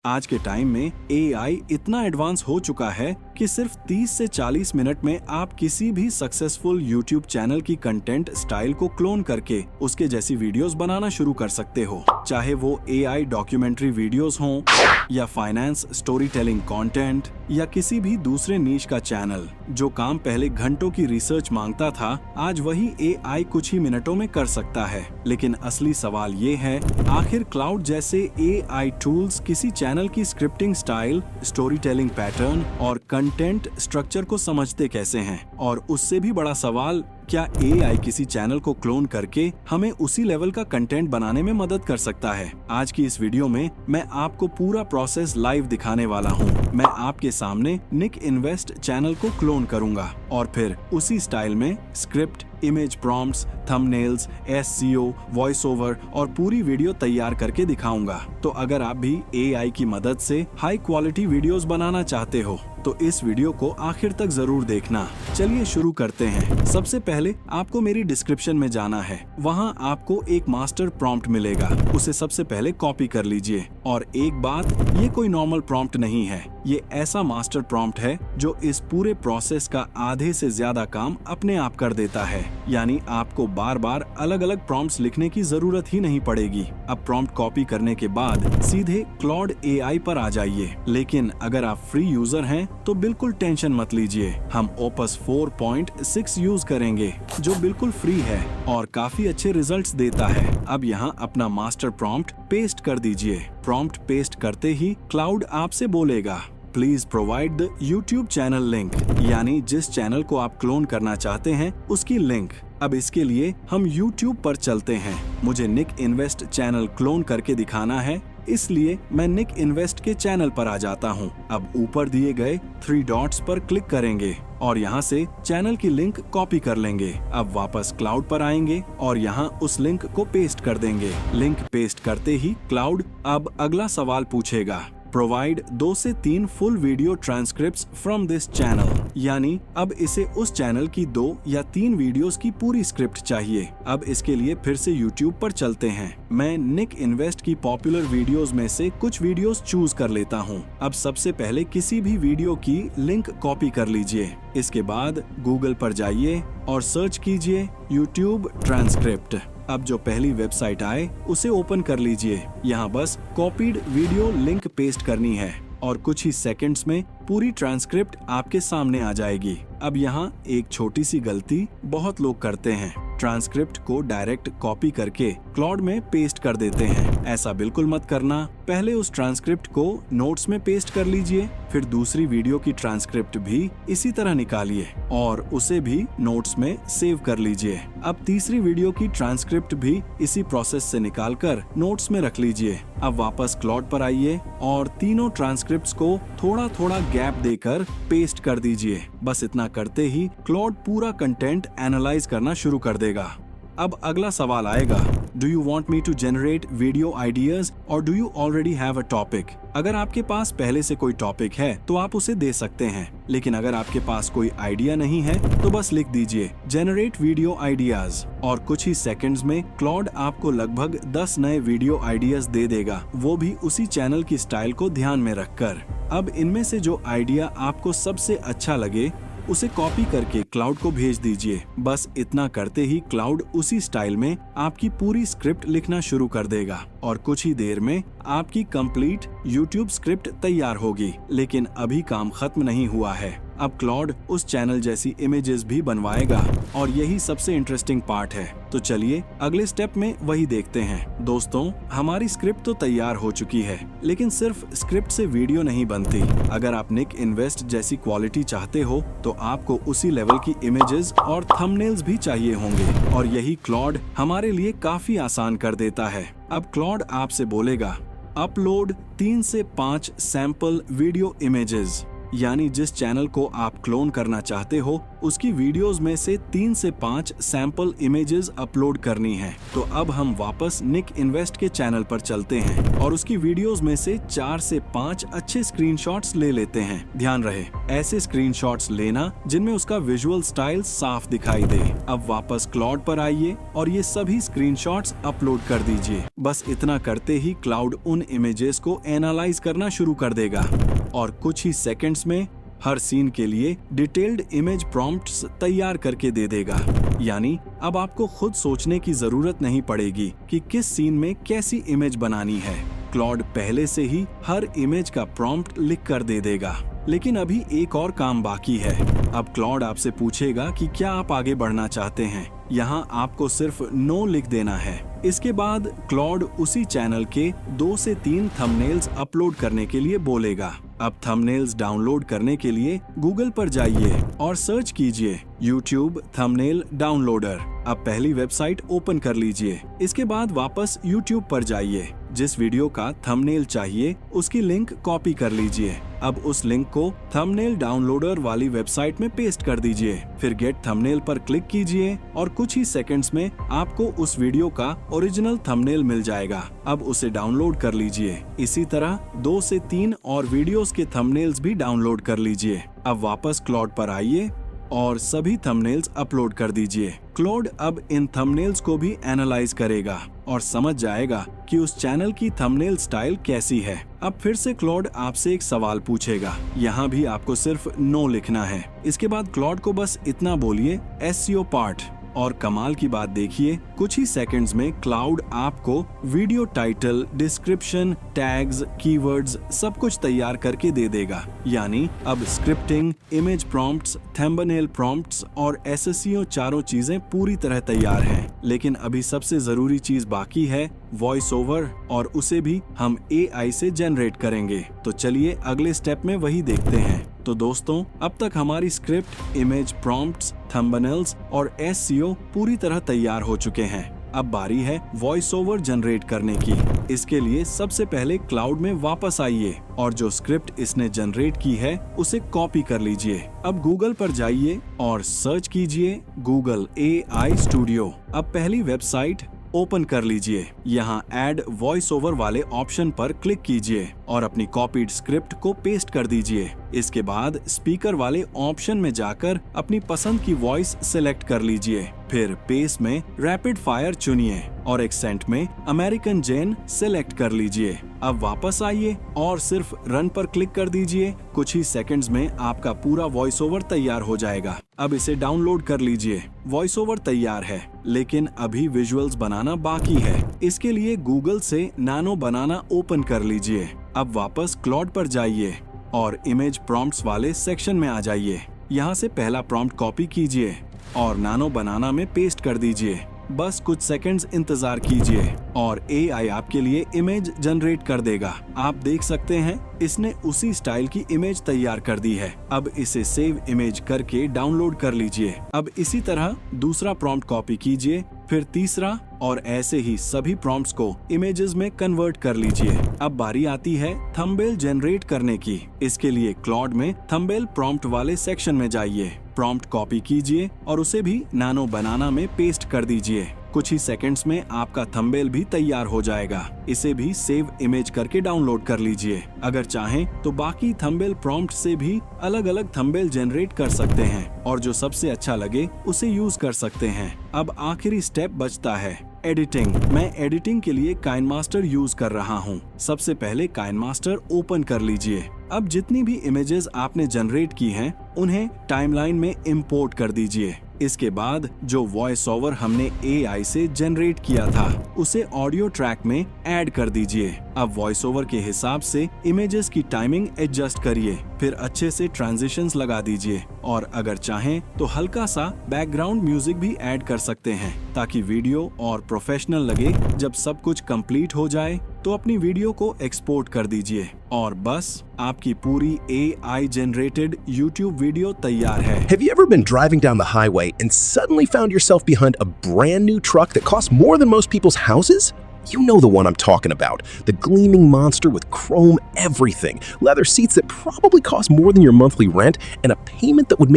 आज के टाइम में एआई इतना एडवांस हो चुका है कि सिर्फ 30 से 40 मिनट में आप किसी भी सक्सेसफुल यूट्यूब चैनल की कंटेंट स्टाइल को क्लोन करके उसके जैसी वीडियोस बनाना शुरू कर सकते हो। चाहे वो एआई डॉक्यूमेंट्री वीडियोस हों या फाइनेंस स्टोरी टेलिंग कंटेंट या किसी भी दूसरे नीश का चैनल। जो काम पहले घंटों की रिसर्च मांगता था, आज वही एआई कुछ ही मिनटों में कर सकता है। लेकिन असली सवाल ये है, आखिर क्लाउड जैसे एआई टूल्स किसी चैनल की scripting style, story telling pattern और कंटेंट स्ट्रक्चर को समझते कैसे हैं? और उससे भी बड़ा सवाल, क्या एआई किसी चैनल को क्लोन करके हमें उसी लेवल का कंटेंट बनाने में मदद कर सकता है? आज की इस वीडियो में मैं आपको पूरा प्रोसेस लाइव दिखाने वाला हूँ। मैं आपके सामने निक इन्वेस्ट चैनल को क्लोन करूंगा और फिर उसी स्टाइल में script, image prompts, thumbnails, SEO, voice over और पूरी वीडियो तैयार करके दिखाऊंगा। तो अगर आप भी एआई की मदद से हाई क्वालिटी वीडियोस बनाना चाहते हो तो इस वीडियो को आखिर तक जरूर देखना। चलिए शुरू करते हैं। सबसे पहले आपको मेरी डिस्क्रिप्शन में जाना है। वहां आपको एक मास्टर प्रॉम्प्ट मिलेगा, उसे सबसे पहले कॉपी कर लीजिए। और एक बात, ये कोई नॉर्मल प्रॉम्प्ट नहीं है, ये ऐसा मास्टर प्रॉम्प्ट है जो इस पूरे प्रोसेस का आधे से ज्यादा काम अपने आप कर देता है। यानी आपको बार बार अलग अलग प्रॉम्प्ट्स लिखने की जरूरत ही नहीं पड़ेगी। अब प्रॉम्प्ट कॉपी करने के बाद सीधे क्लॉड एआई पर आ जाइए। लेकिन अगर आप फ्री यूजर हैं तो बिल्कुल टेंशन मत लीजिए, हम ओपस 4.6 यूज करेंगे जो बिल्कुल फ्री है और काफी अच्छे रिजल्ट्स देता है। अब यहाँ अपना मास्टर प्रॉम्प्ट पेस्ट कर दीजिए। प्रॉम्प्ट पेस्ट करते ही क्लाउड आपसे बोलेगा, please provide the YouTube channel link, यानी जिस चैनल को आप क्लोन करना चाहते हैं उसकी लिंक। अब इसके लिए हम यूट्यूब पर चलते हैं। मुझे निक इन्वेस्ट चैनल क्लोन करके दिखाना है, इसलिए मैं निक इन्वेस्ट के चैनल पर आ जाता हूँ। अब ऊपर दिए गए 3 डॉट्स पर क्लिक करेंगे और यहाँ से चैनल की लिंक कॉपी कर लेंगे। अब वापस क्लाउड पर आएंगे और यहाँ उस लिंक को पेस्ट कर देंगे। लिंक पेस्ट करते ही क्लाउड अब अगला सवाल पूछेगा, प्रोवाइड 2 से 3 full video transcripts from this channel, यानी अब इसे उस चैनल की 2 या 3 वीडियोस की पूरी स्क्रिप्ट चाहिए। अब इसके लिए फिर से यूट्यूब पर चलते हैं। मैं निक इन्वेस्ट की पॉपुलर वीडियोस में से कुछ वीडियोस चूज कर लेता हूं। अब सबसे पहले किसी भी वीडियो की लिंक कॉपी कर लीजिए। इसके बाद गूगल पर जाइए और सर्च कीजिए यूट्यूब ट्रांसक्रिप्ट। अब जो पहली वेबसाइट आए उसे ओपन कर लीजिए। यहाँ बस कॉपीड वीडियो लिंक पेस्ट करनी है और कुछ ही सेकंड्स में पूरी ट्रांसक्रिप्ट आपके सामने आ जाएगी। अब यहाँ एक छोटी सी गलती बहुत लोग करते हैं, ट्रांसक्रिप्ट को डायरेक्ट कॉपी करके क्लॉड में पेस्ट कर देते हैं। ऐसा बिल्कुल मत करना। पहले उस ट्रांसक्रिप्ट को नोट्स में पेस्ट कर लीजिए, फिर दूसरी वीडियो की ट्रांसक्रिप्ट भी इसी तरह निकालिए और उसे भी नोट्स में सेव कर लीजिए। अब तीसरी वीडियो की ट्रांसक्रिप्ट भी इसी प्रोसेस से निकालकर नोट्स में रख लीजिए। अब वापस क्लॉड पर आइए और तीनों ट्रांसक्रिप्ट्स को थोड़ा थोड़ा गैप देकर पेस्ट कर दीजिए। बस इतना करते ही क्लॉड पूरा कंटेंट एनालाइज करना शुरू कर देगा। अब अगला सवाल आएगा, do you want me to generate video ideas और do you already have a topic? अगर आपके पास पहले से कोई टॉपिक है तो आप उसे दे सकते हैं, लेकिन अगर आपके पास कोई आइडिया नहीं है तो बस लिख दीजिए जनरेट वीडियो आइडियाज और कुछ ही सेकंड्स में क्लॉड आपको लगभग 10 नए वीडियो आइडियाज दे देगा, वो भी उसी चैनल की स्टाइल को ध्यान में रखकर। अब इनमें से जो आइडिया आपको सबसे अच्छा लगे उसे कॉपी करके क्लाउड को भेज दीजिए। बस इतना करते ही क्लाउड उसी स्टाइल में आपकी पूरी स्क्रिप्ट लिखना शुरू कर देगा और कुछ ही देर में आपकी कंप्लीट यूट्यूब स्क्रिप्ट तैयार होगी। लेकिन अभी काम खत्म नहीं हुआ है। अब क्लॉड उस चैनल जैसी इमेजेस भी बनवाएगा और यही सबसे इंटरेस्टिंग पार्ट है। तो चलिए अगले स्टेप में वही देखते हैं। दोस्तों, हमारी स्क्रिप्ट तो तैयार हो चुकी है, लेकिन सिर्फ स्क्रिप्ट से वीडियो नहीं बनती। अगर आप निक इन्वेस्ट जैसी क्वालिटी चाहते हो तो आपको उसी लेवल की इमेजेस और थंबनेल्स भी चाहिए होंगे और यही क्लॉड हमारे लिए काफी आसान कर देता है। अब क्लॉड आपसे बोलेगा, अपलोड 3 से 5 सैंपल वीडियो इमेजेस। यानी जिस चैनल को आप क्लोन करना चाहते हो उसकी वीडियोस में से 3 से 5 सैंपल इमेजेस अपलोड करनी है। तो अब हम वापस निक इन्वेस्ट के चैनल पर चलते हैं और उसकी वीडियोस में से 4 से 5 अच्छे स्क्रीनशॉट्स ले लेते हैं। ध्यान रहे, ऐसे स्क्रीनशॉट्स लेना जिनमें उसका विजुअल स्टाइल साफ दिखाई दे। अब वापस क्लाउड पर आइए और ये सभी स्क्रीनशॉट्स अपलोड कर दीजिए। बस इतना करते ही क्लाउड उन इमेजेस को एनालाइज करना शुरू कर देगा और कुछ ही सेकंड्स में हर सीन के लिए डिटेल्ड इमेज प्रॉम्प्ट्स तैयार करके दे देगा। यानी अब आपको खुद सोचने की जरूरत नहीं पड़ेगी कि किस सीन में कैसी इमेज बनानी है। क्लाउड पहले से ही हर इमेज का प्रॉम्प्ट लिख कर दे देगा। लेकिन अभी एक और काम बाकी है। अब क्लाउड आपसे पूछेगा कि क्या आप आगे बढ़ना चाहते हैं। यहाँ आपको सिर्फ नो लिख देना है। इसके बाद क्लाउड उसी चैनल के 2 से 3 थंबनेल्स अपलोड करने के लिए बोलेगा। अब थंबनेल्स डाउनलोड करने के लिए गूगल पर जाइए और सर्च कीजिए YouTube थंबनेल डाउनलोडर। अब पहली वेबसाइट ओपन कर लीजिए। इसके बाद वापस YouTube पर जाइए। जिस वीडियो का थंबनेल चाहिए उसकी लिंक कॉपी कर लीजिए। अब उस लिंक को थंबनेल डाउनलोडर वाली वेबसाइट में पेस्ट कर दीजिए। फिर गेट थंबनेल पर क्लिक कीजिए और कुछ ही सेकंड्स में आपको उस वीडियो का ओरिजिनल थंबनेल मिल जाएगा। अब उसे डाउनलोड कर लीजिए। इसी तरह 2 से 3 और वीडियोस के थंबनेल्स भी डाउनलोड कर लीजिए। अब वापस क्लाउड पर आइए और सभी थंबनेल्स अपलोड कर दीजिए। क्लाउड अब इन थंबनेल्स को भी एनालाइज करेगा और समझ जाएगा कि उस चैनल की थंबनेल स्टाइल कैसी है। अब फिर से क्लाउड आपसे एक सवाल पूछेगा। यहाँ भी आपको सिर्फ नो लिखना है। इसके बाद क्लाउड को बस इतना बोलिए SEO पार्ट। और कमाल की बात देखिए, कुछ ही सेकंड्स में क्लाउड आपको video title, description, tags, keywords सब कुछ तैयार करके दे देगा। यानी अब scripting, image prompts, thumbnail prompts और SEO चारों चीजें पूरी तरह तैयार हैं। लेकिन अभी सबसे जरूरी चीज बाकी है, वॉइस ओवर, और उसे भी हम AI से जनरेट करेंगे। तो चलिए अगले स्टेप में वही देखते हैं। तो दोस्तों, अब तक हमारी स्क्रिप्ट, इमेज प्रॉम्प्ट्स, थंबनेल्स और SEO पूरी तरह तैयार हो चुके हैं। अब बारी है वॉइस ओवर जनरेट करने की। इसके लिए सबसे पहले क्लाउड में वापस आइए और जो स्क्रिप्ट इसने जनरेट की है उसे कॉपी कर लीजिए। अब गूगल पर जाइए और सर्च कीजिए गूगल AI स्टूडियो। अब पहली वेबसाइट ओपन कर लीजिए। यहाँ ऐड वॉइस ओवर वाले ऑप्शन पर क्लिक कीजिए और अपनी कॉपीड स्क्रिप्ट को पेस्ट कर दीजिए। इसके बाद स्पीकर वाले ऑप्शन में जाकर अपनी पसंद की वॉइस सिलेक्ट कर लीजिए। फिर पेस में रैपिड फायर चुनिए और एक्सेंट में अमेरिकन जेन सिलेक्ट कर लीजिए। अब वापस आइए और सिर्फ रन पर क्लिक कर दीजिए। कुछ ही सेकंड्स में आपका पूरा वॉइस ओवर तैयार हो जाएगा। अब इसे डाउनलोड कर लीजिए। वॉइस ओवर तैयार है, लेकिन अभी विजुअल्स बनाना बाकी है। इसके लिए गूगल से नानो बनाना ओपन कर लीजिए। अब वापस क्लाउड पर जाइए और इमेज प्रॉम्प्ट्स वाले सेक्शन में आ जाइए। यहाँ से पहला प्रॉम्प्ट कॉपी कीजिए और नानो बनाना में पेस्ट कर दीजिए। बस कुछ सेकंड्स इंतजार कीजिए और AI आपके लिए इमेज जनरेट कर देगा। आप देख सकते हैं इसने उसी स्टाइल की इमेज तैयार कर दी है। अब इसे सेव इमेज करके डाउनलोड कर लीजिए। अब इसी तरह दूसरा प्रॉम्प्ट कॉपी कीजिए, फिर तीसरा, और ऐसे ही सभी प्रॉम्प्ट्स को इमेजेस में कन्वर्ट कर लीजिए। अब बारी आती है थंबनेल जनरेट करने की। इसके लिए क्लाउड में थंबनेल प्रॉम्प्ट वाले सेक्शन में जाइए। प्रॉम्प्ट कॉपी कीजिए और उसे भी नानो बनाना में पेस्ट कर दीजिए। कुछ ही सेकंड्स में आपका थंबनेल भी तैयार हो जाएगा। इसे भी सेव इमेज करके डाउनलोड कर लीजिए। अगर चाहें तो बाकी थंबनेल प्रॉम्प्ट से भी अलग अलग थंबनेल जनरेट कर सकते हैं और जो सबसे अच्छा लगे उसे यूज कर सकते हैं। अब आखिरी स्टेप बचता है एडिटिंग। मैं एडिटिंग के लिए काइनमास्टर यूज कर रहा हूँ। सबसे पहले काइनमास्टर ओपन कर लीजिए। अब जितनी भी इमेजेस आपने जनरेट की हैं, उन्हें टाइमलाइन में इंपोर्ट कर दीजिए। इसके बाद जो वॉइस ओवर हमने AI से जनरेट किया था उसे ऑडियो ट्रैक में ऐड कर दीजिए। अब वॉइस ओवर के हिसाब से इमेजेस की टाइमिंग एडजस्ट करिए, फिर अच्छे से ट्रांजिशंस लगा दीजिए और अगर चाहें तो हल्का सा बैकग्राउंड म्यूजिक भी ऐड कर सकते हैं ताकि वीडियो और प्रोफेशनल लगे। जब सब कुछ कंप्लीट हो जाए तो अपनी वीडियो को एक्सपोर्ट कर दीजिए और बस आपकी पूरी AI जनरेटेड YouTube वीडियो तैयार है। Have you ever been driving down the highway and suddenly found yourself behind a brand new truck that costs more than most people's houses? You know the one I'm talking about. The gleaming monster with chrome everything, leather seats that probably cost more than your monthly rent, and a payment that would make